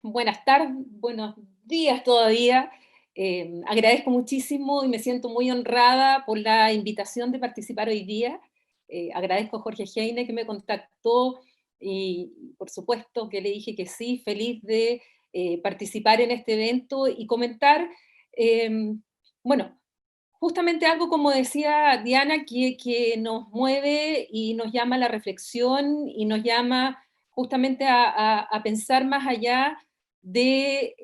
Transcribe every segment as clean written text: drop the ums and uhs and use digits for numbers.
Buenas tardes, buenos días todavía. Agradezco muchísimo y me siento muy honrada por la invitación de participar hoy día. Agradezco a Jorge Heine que me contactó y por supuesto que le dije que sí, feliz de participar en este evento y comentar, eh, bueno, justamente algo como decía Diana, que nos mueve y nos llama a la reflexión y nos llama justamente a pensar más allá de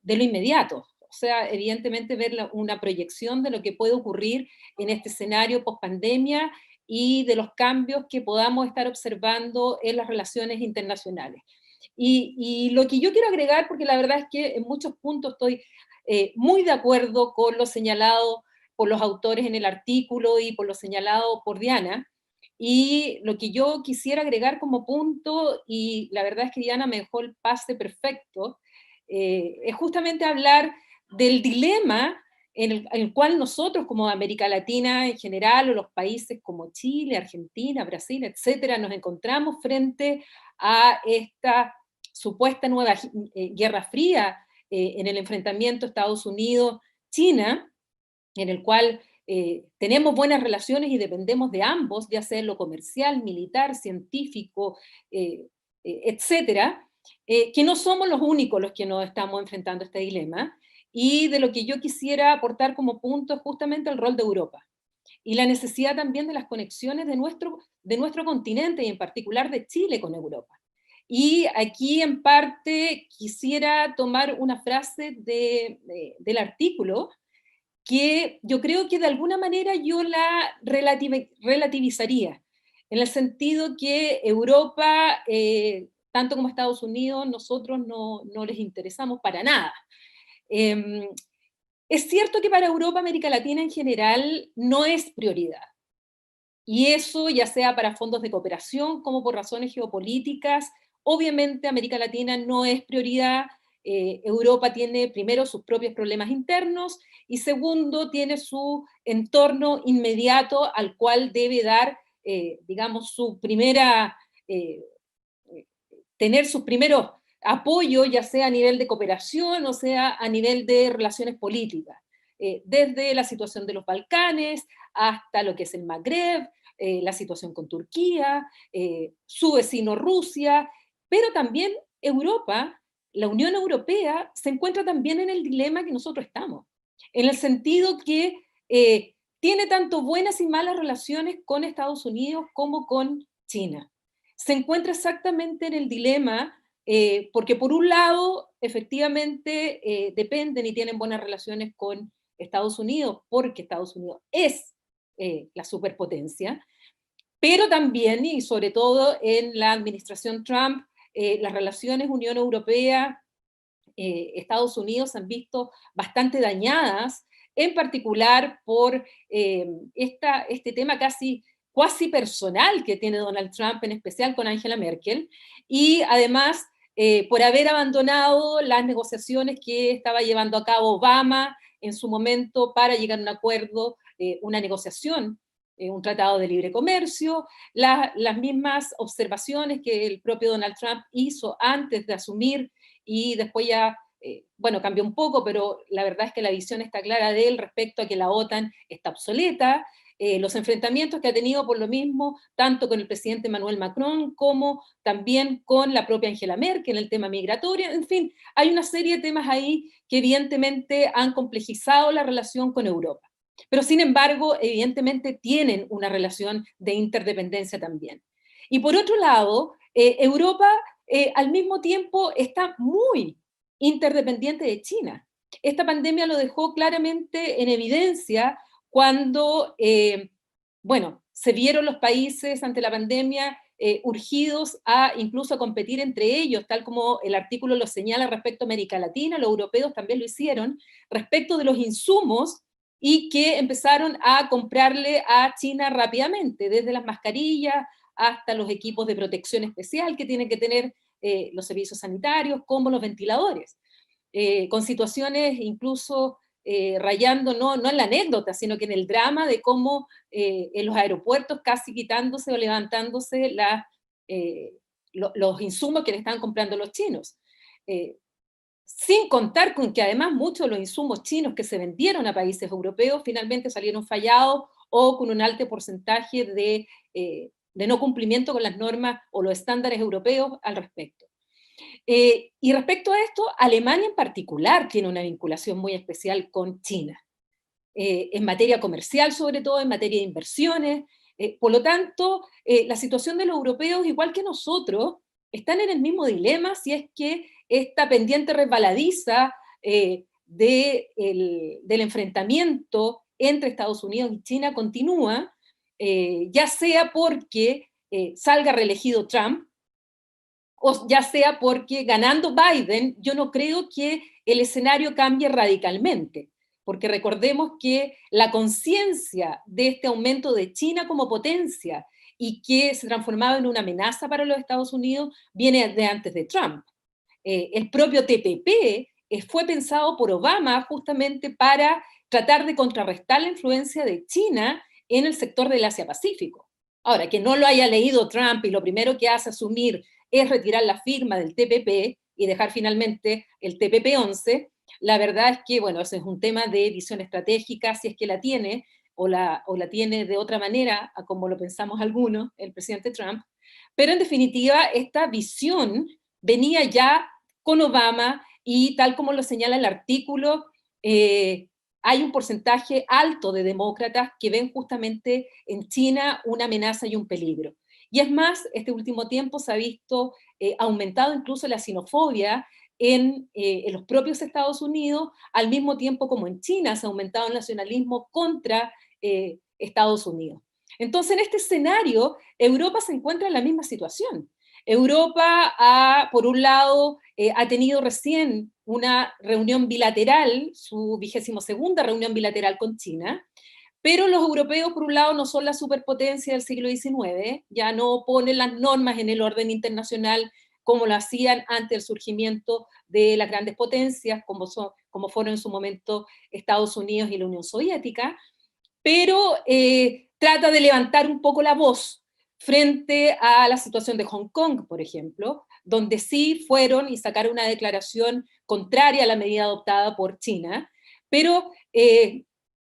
lo inmediato. O sea, evidentemente ver una proyección de lo que puede ocurrir en este escenario post-pandemia y de los cambios que podamos estar observando en las relaciones internacionales. Y lo que yo quiero agregar, porque la verdad es que en muchos puntos estoy muy de acuerdo con lo señalado por los autores en el artículo y por lo señalado por Diana, y lo que yo quisiera agregar como punto, y la verdad es que Diana me dejó el pase perfecto, es justamente hablar del dilema en el cual nosotros como América Latina en general, o los países como Chile, Argentina, Brasil, etcétera, nos encontramos frente a esta supuesta nueva guerra fría en el enfrentamiento Estados Unidos-China, en el cual tenemos buenas relaciones y dependemos de ambos, ya sea en lo comercial, militar, científico, etcétera, que no somos los únicos los que nos estamos enfrentando a este dilema, y de lo que yo quisiera aportar como punto es justamente el rol de Europa y la necesidad también de las conexiones de nuestro continente y en particular de Chile con Europa. Y aquí en parte quisiera tomar una frase del artículo que yo creo que de alguna manera yo la relativizaría, en el sentido que Europa, tanto como Estados Unidos, nosotros no les interesamos para nada. Eh, es cierto que para Europa, América Latina en general, no es prioridad. Y eso, ya sea para fondos de cooperación como por razones geopolíticas, obviamente América Latina no es prioridad. Europa tiene primero sus propios problemas internos y segundo tiene su entorno inmediato al cual debe dar, digamos, su primera, eh, tener sus primeros apoyos, ya sea a nivel de cooperación o sea a nivel de relaciones políticas, desde la situación de los Balcanes hasta lo que es el Magreb, la situación con Turquía, su vecino Rusia, pero también Europa, la Unión Europea, se encuentra también en el dilema que nosotros estamos, en el sentido que tiene tanto buenas y malas relaciones con Estados Unidos como con China. Se encuentra exactamente en el dilema, porque por un lado, efectivamente, dependen y tienen buenas relaciones con Estados Unidos, porque Estados Unidos es la superpotencia, pero también, y sobre todo en la administración Trump, las relaciones Unión Europea, Estados Unidos se han visto bastante dañadas, en particular por este tema casi cuasi personal que tiene Donald Trump, en especial con Angela Merkel, y además por haber abandonado las negociaciones que estaba llevando a cabo Obama en su momento para llegar a un acuerdo, una negociación, un tratado de libre comercio, las mismas observaciones que el propio Donald Trump hizo antes de asumir y después ya, bueno, cambió un poco, pero la verdad es que la visión está clara de él respecto a que la OTAN está obsoleta, los enfrentamientos que ha tenido por lo mismo, tanto con el presidente Emmanuel Macron como también con la propia Angela Merkel en el tema migratorio, en fin, hay una serie de temas ahí que evidentemente han complejizado la relación con Europa. Pero sin embargo, evidentemente tienen una relación de interdependencia también. Y por otro lado, Europa al mismo tiempo está muy interdependiente de China. Esta pandemia lo dejó claramente en evidencia cuando, bueno, se vieron los países ante la pandemia urgidos a incluso a competir entre ellos, tal como el artículo lo señala respecto a América Latina, los europeos también lo hicieron, respecto de los insumos y que empezaron a comprarle a China rápidamente, desde las mascarillas hasta los equipos de protección especial que tienen que tener los servicios sanitarios, como los ventiladores, con situaciones incluso rayando no en la anécdota, sino que en el drama de cómo en los aeropuertos casi quitándose o levantándose los insumos que le estaban comprando los chinos. Eh, Sin contar con que además muchos de los insumos chinos que se vendieron a países europeos finalmente salieron fallados o con un alto porcentaje de no cumplimiento con las normas o los estándares europeos al respecto. Y respecto a esto, Alemania en particular tiene una vinculación muy especial con China, en materia comercial sobre todo, en materia de inversiones. Por lo tanto, la situación de los europeos, igual que nosotros, están en el mismo dilema si es que esta pendiente resbaladiza del enfrentamiento entre Estados Unidos y China continúa, ya sea porque salga reelegido Trump, o ya sea porque ganando Biden, yo no creo que el escenario cambie radicalmente, porque recordemos que la conciencia de este aumento de China como potencia y que se transformaba en una amenaza para los Estados Unidos viene de antes de Trump. El propio TPP fue pensado por Obama justamente para tratar de contrarrestar la influencia de China en el sector del Asia-Pacífico. Ahora, que no lo haya leído Trump y lo primero que hace asumir es retirar la firma del TPP y dejar finalmente el TPP-11, la verdad es que, bueno, ese es un tema de visión estratégica, si es que la tiene, o la tiene de otra manera, a como lo pensamos algunos, el presidente Trump, pero en definitiva esta visión venía ya con Obama y tal como lo señala el artículo, hay un porcentaje alto de demócratas que ven justamente en China una amenaza y un peligro. Y es más, este último tiempo se ha visto aumentado incluso la xenofobia en los propios Estados Unidos, al mismo tiempo como en China se ha aumentado el nacionalismo contra Estados Unidos. Entonces, en este escenario, Europa se encuentra en la misma situación. Europa, por un lado, ha tenido recién una reunión bilateral, su 22ª reunión bilateral con China, pero los europeos, por un lado, no son la superpotencia del siglo XIX, ya no ponen las normas en el orden internacional como lo hacían antes del surgimiento de las grandes potencias, como fueron en su momento Estados Unidos y la Unión Soviética, pero trata de levantar un poco la voz frente a la situación de Hong Kong, por ejemplo, donde sí fueron y sacaron una declaración contraria a la medida adoptada por China, pero, eh,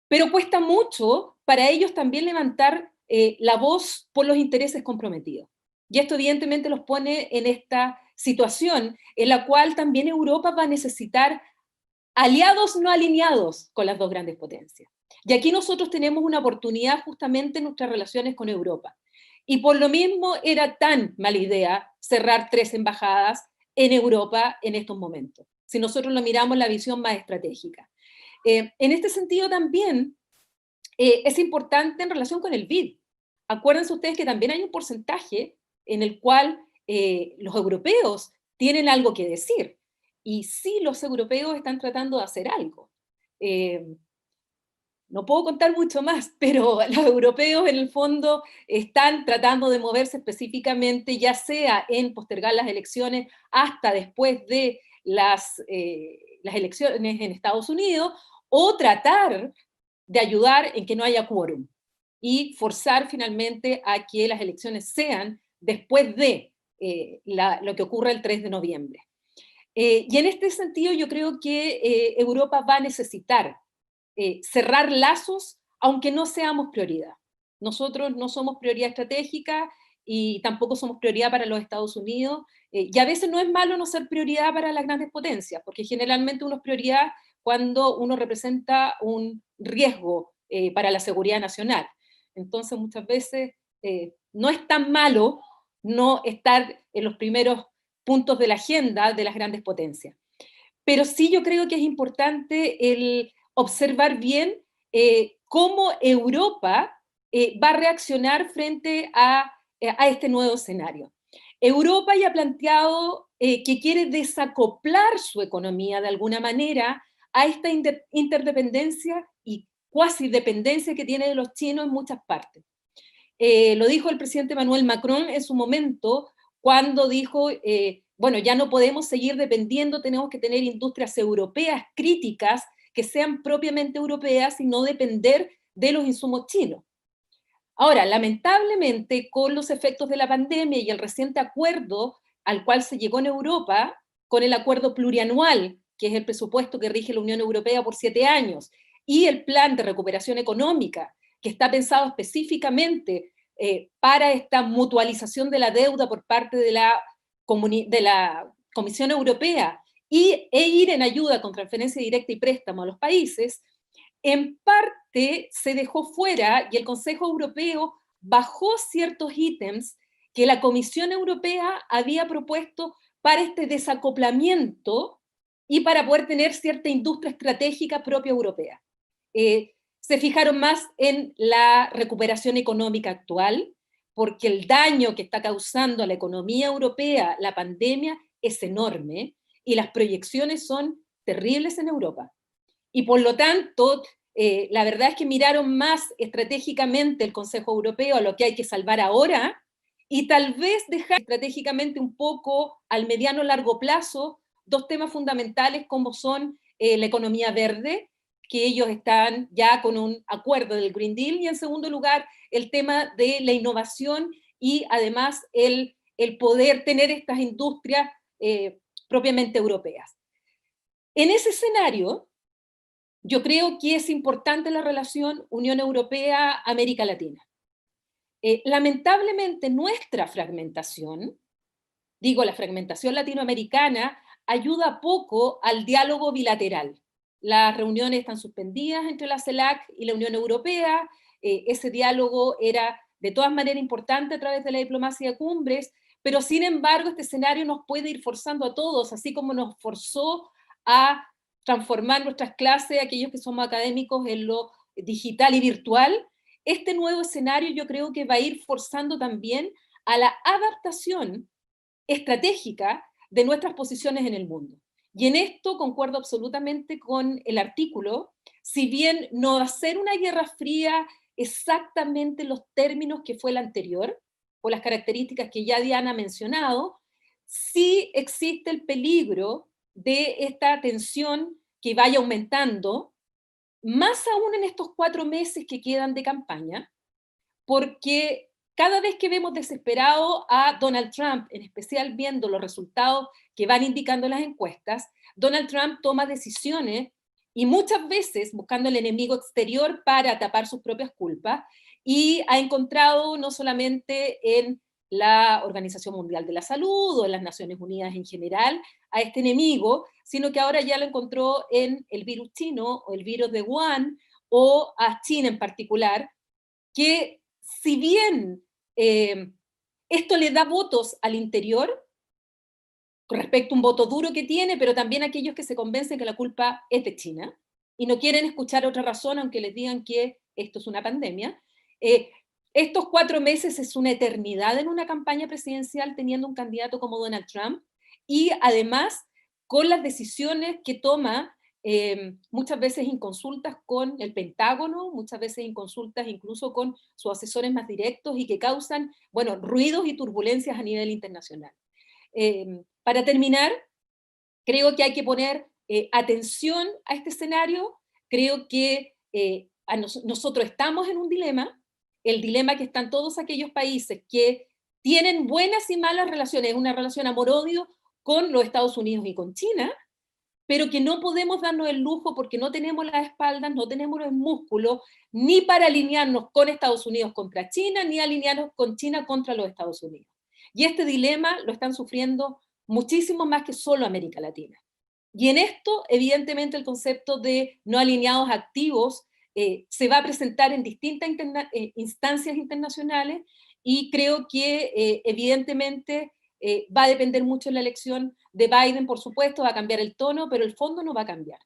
pero cuesta mucho para ellos también levantar la voz por los intereses comprometidos. Y esto evidentemente los pone en esta situación en la cual también Europa va a necesitar aliados no alineados con las dos grandes potencias. Y aquí nosotros tenemos una oportunidad justamente en nuestras relaciones con Europa. Y por lo mismo era tan mala idea cerrar 3 embajadas en Europa en estos momentos, si nosotros lo miramos la visión más estratégica. En este sentido también es importante en relación con el BID. Acuérdense ustedes que también hay un porcentaje en el cual los europeos tienen algo que decir. Y sí, los europeos están tratando de hacer algo. Eh, no puedo contar mucho más, pero los europeos en el fondo están tratando de moverse específicamente, ya sea en postergar las elecciones hasta después de las elecciones en Estados Unidos, o tratar de ayudar en que no haya quórum y forzar finalmente a que las elecciones sean después de lo que ocurra el 3 de noviembre. Y en este sentido yo creo que Europa va a necesitar cerrar lazos, aunque no seamos prioridad. Nosotros no somos prioridad estratégica y tampoco somos prioridad para los Estados Unidos, y a veces no es malo no ser prioridad para las grandes potencias, porque generalmente uno es prioridad cuando uno representa un riesgo para la seguridad nacional. Entonces muchas veces no es tan malo no estar en los primeros puntos de la agenda de las grandes potencias. Pero sí yo creo que es importante el observar bien cómo Europa va a reaccionar frente a este nuevo escenario. Europa ya ha planteado que quiere desacoplar su economía de alguna manera a esta interdependencia y cuasi dependencia que tiene de los chinos en muchas partes. Lo dijo el presidente Emmanuel Macron en su momento, cuando dijo, bueno, ya no podemos seguir dependiendo, tenemos que tener industrias europeas críticas que sean propiamente europeas y no depender de los insumos chinos. Ahora, lamentablemente, con los efectos de la pandemia y el reciente acuerdo al cual se llegó en Europa, con el acuerdo plurianual, que es el presupuesto que rige la Unión Europea por 7 años, y el plan de recuperación económica, que está pensado específicamente para esta mutualización de la deuda por parte de la Comisión Europea, e ir en ayuda con transferencia directa y préstamo a los países, en parte se dejó fuera y el Consejo Europeo bajó ciertos ítems que la Comisión Europea había propuesto para este desacoplamiento y para poder tener cierta industria estratégica propia europea. Se fijaron más en la recuperación económica actual, porque el daño que está causando a la economía europea la pandemia es enorme y las proyecciones son terribles en Europa. Y por lo tanto, la verdad es que miraron más estratégicamente el Consejo Europeo a lo que hay que salvar ahora y tal vez dejar estratégicamente un poco al mediano largo plazo dos temas fundamentales como son la economía verde, que ellos están ya con un acuerdo del Green Deal, y en segundo lugar el tema de la innovación y además el poder tener estas industrias propiamente europeas. En ese escenario, yo creo que es importante la relación Unión Europea-América Latina. Lamentablemente nuestra fragmentación, digo la fragmentación latinoamericana, ayuda poco al diálogo bilateral. Las reuniones están suspendidas entre la CELAC y la Unión Europea, ese diálogo era de todas maneras importante a través de la diplomacia de cumbres, pero sin embargo este escenario nos puede ir forzando a todos, así como nos forzó a transformar nuestras clases, aquellos que somos académicos, en lo digital y virtual. Este nuevo escenario yo creo que va a ir forzando también a la adaptación estratégica de nuestras posiciones en el mundo. Y en esto concuerdo absolutamente con el artículo, si bien no va a ser una guerra fría exactamente los términos que fue la anterior, por las características que ya Diana ha mencionado, sí existe el peligro de esta tensión que vaya aumentando, más aún en estos 4 meses que quedan de campaña, porque cada vez que vemos desesperado a Donald Trump, en especial viendo los resultados que van indicando las encuestas, Donald Trump toma decisiones y muchas veces buscando el enemigo exterior para tapar sus propias culpas, y ha encontrado no solamente en la Organización Mundial de la Salud o en las Naciones Unidas en general a este enemigo, sino que ahora ya lo encontró en el virus chino o el virus de Wuhan o a China en particular, que si bien esto le da votos al interior, con respecto a un voto duro que tiene, pero también a aquellos que se convencen que la culpa es de China y no quieren escuchar otra razón, aunque les digan que esto es una pandemia. Estos 4 meses es una eternidad en una campaña presidencial teniendo un candidato como Donald Trump, y además con las decisiones que toma, muchas veces en consultas con el Pentágono, muchas veces en consultas incluso con sus asesores más directos, y que causan, bueno, ruidos y turbulencias a nivel internacional. Para terminar, creo que hay que poner atención a este escenario. Creo que nosotros estamos en un dilema, el dilema que están todos aquellos países que tienen buenas y malas relaciones, una relación amor-odio con los Estados Unidos y con China, pero que no podemos darnos el lujo porque no tenemos las espaldas, no tenemos el músculo, ni para alinearnos con Estados Unidos contra China, ni alinearnos con China contra los Estados Unidos. Y este dilema lo están sufriendo muchísimo más que solo América Latina. Y en esto, evidentemente, el concepto de no alineados activos se va a presentar en distintas instancias internacionales, y creo que evidentemente va a depender mucho de la elección de Biden, por supuesto, va a cambiar el tono, pero el fondo no va a cambiar.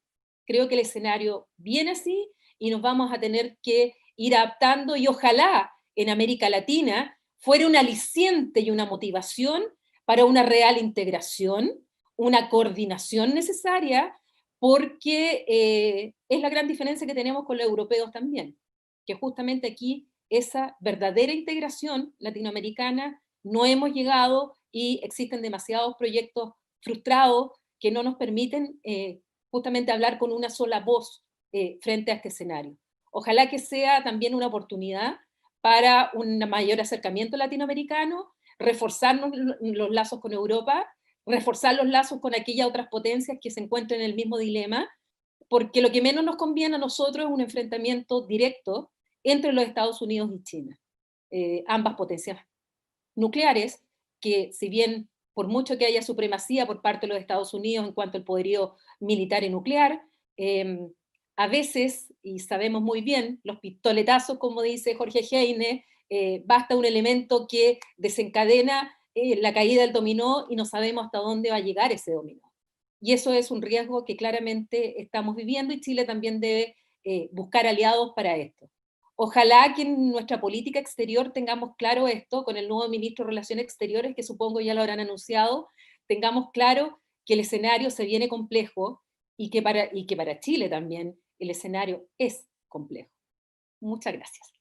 Creo que el escenario viene así y nos vamos a tener que ir adaptando, y ojalá en América Latina fuera un aliciente y una motivación para una real integración, una coordinación necesaria, porque es la gran diferencia que tenemos con los europeos también, que justamente aquí esa verdadera integración latinoamericana no hemos llegado, y existen demasiados proyectos frustrados que no nos permiten justamente hablar con una sola voz frente a este escenario. Ojalá que sea también una oportunidad para un mayor acercamiento latinoamericano, reforzar los lazos con Europa, reforzar los lazos con aquellas otras potencias que se encuentran en el mismo dilema, porque lo que menos nos conviene a nosotros es un enfrentamiento directo entre los Estados Unidos y China. Ambas potencias nucleares, que si bien por mucho que haya supremacía por parte de los Estados Unidos en cuanto al poderío militar y nuclear, eh, a veces, y sabemos muy bien, los pistoletazos, como dice Jorge Heine, basta un elemento que desencadena la caída del dominó y no sabemos hasta dónde va a llegar ese dominó. Y eso es un riesgo que claramente estamos viviendo y Chile también debe buscar aliados para esto. Ojalá que en nuestra política exterior tengamos claro esto, con el nuevo ministro de Relaciones Exteriores, que supongo ya lo habrán anunciado, tengamos claro que el escenario se viene complejo y que para Chile también el escenario es complejo. Muchas gracias.